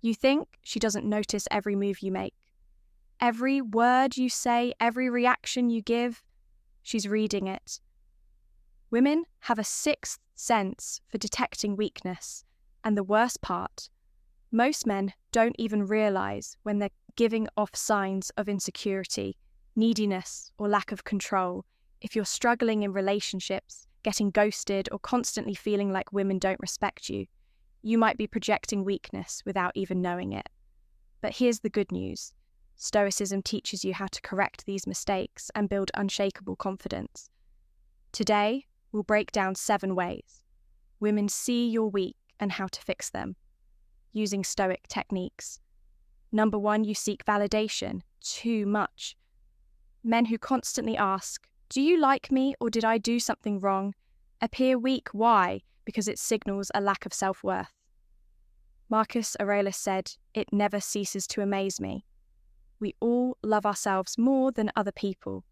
You think she doesn't notice every move you make. Every word you say, every reaction you give, she's reading it. Women have a sixth sense for detecting weakness, and the worst part, most men don't even realize when they're giving off signs of insecurity, neediness, or lack of control. If you're struggling in relationships, getting ghosted, or constantly feeling like women don't respect you, you might be projecting weakness without even knowing it. But here's the good news. Stoicism teaches you how to correct these mistakes and build unshakable confidence. Today, we'll break down 7 ways women see you're weak and how to fix them, using Stoic techniques. Number 1, you seek validation too much. Men who constantly ask, "Do you like me or did I do something wrong?" appear weak. Why? Because it signals a lack of self-worth. Marcus Aurelius said, "It never ceases to amaze me." We all love ourselves more than other people,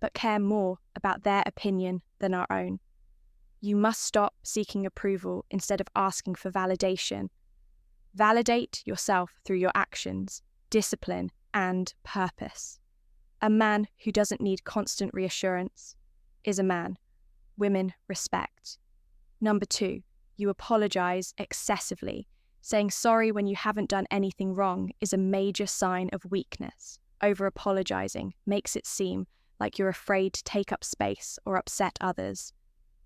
but care more about their opinion than our own. You must stop seeking approval instead of asking for validation. Validate yourself through your actions, discipline, and purpose. A man who doesn't need constant reassurance is a man women respect. Number 2, you apologize excessively. Saying sorry when you haven't done anything wrong is a major sign of weakness. Over-apologizing makes it seem like you're afraid to take up space or upset others.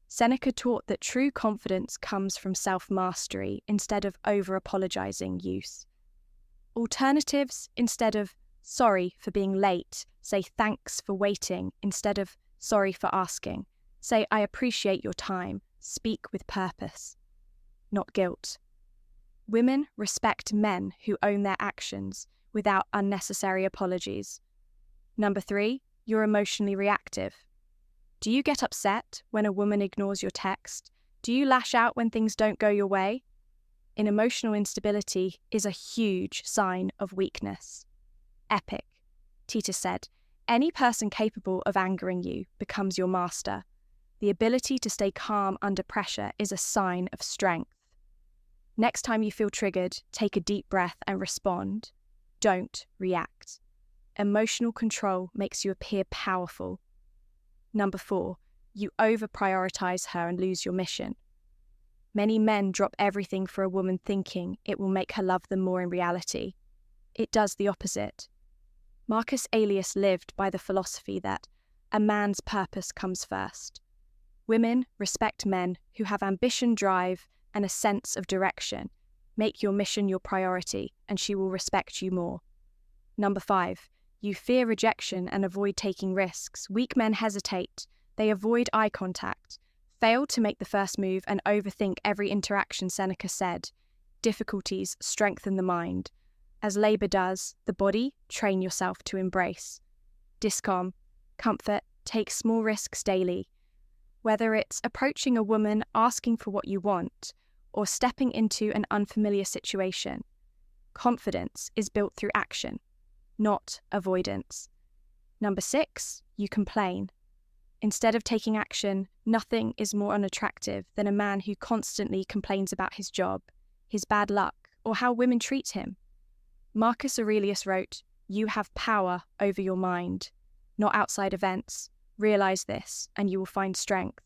Seneca taught that true confidence comes from self-mastery instead of over-apologizing use. Alternatives, instead of "sorry for being late," say "thanks for waiting" instead of "sorry for asking." Say "I appreciate your time." Speak with purpose, not guilt. Women respect men who own their actions without unnecessary apologies. Number 3, you're emotionally reactive. Do you get upset when a woman ignores your text? Do you lash out when things don't go your way? Emotional instability is a huge sign of weakness. Epic. Titus said, "Any person capable of angering you becomes your master. The ability to stay calm under pressure is a sign of strength." Next time you feel triggered, take a deep breath and respond. Don't react. Emotional control makes you appear powerful. Number 4, you over-prioritize her and lose your mission. Many men drop everything for a woman thinking it will make her love them more in reality. It does the opposite. Marcus Aurelius lived by the philosophy that a man's purpose comes first. Women respect men who have ambition, drive, and a sense of direction. Make your mission your priority, and she will respect you more. Number 5, you fear rejection and avoid taking risks. Weak men hesitate. They avoid eye contact, fail to make the first move, and overthink every interaction. Seneca said, "Difficulties strengthen the mind. As labor does the body, train yourself to embrace." Comfort, take small risks daily. Whether it's approaching a woman, asking for what you want, or stepping into an unfamiliar situation, confidence is built through action, not avoidance. Number 6, you complain. Instead of taking action, nothing is more unattractive than a man who constantly complains about his job, his bad luck, or how women treat him. Marcus Aurelius wrote, "You have power over your mind, not outside events. Realize this, and you will find strength."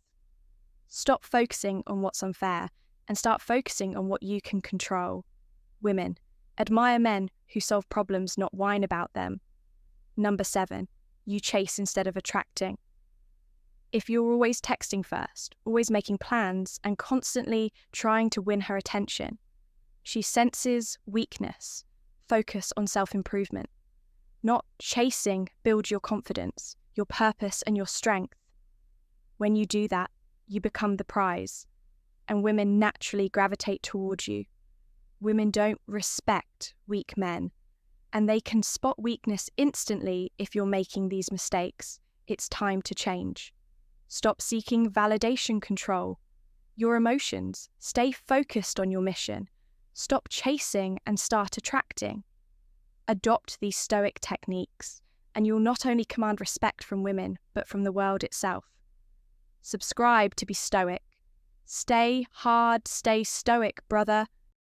Stop focusing on what's unfair and start focusing on what you can control. Women, admire men who solve problems, not whine about them. Number 7, you chase instead of attracting. If you're always texting first, always making plans, and constantly trying to win her attention, she senses weakness. Focus on self-improvement. Not chasing, build your confidence, your purpose, and your strength. When you do that, you become the prize, and women naturally gravitate towards you. Women don't respect weak men, and they can spot weakness instantly if you're making these mistakes. It's time to change. Stop seeking validation control your emotions. Stay focused on your mission. Stop chasing and start attracting. Adopt these Stoic techniques, and you'll not only command respect from women, but from the world itself. Subscribe to be Stoic. Stay hard, stay stoic, brother.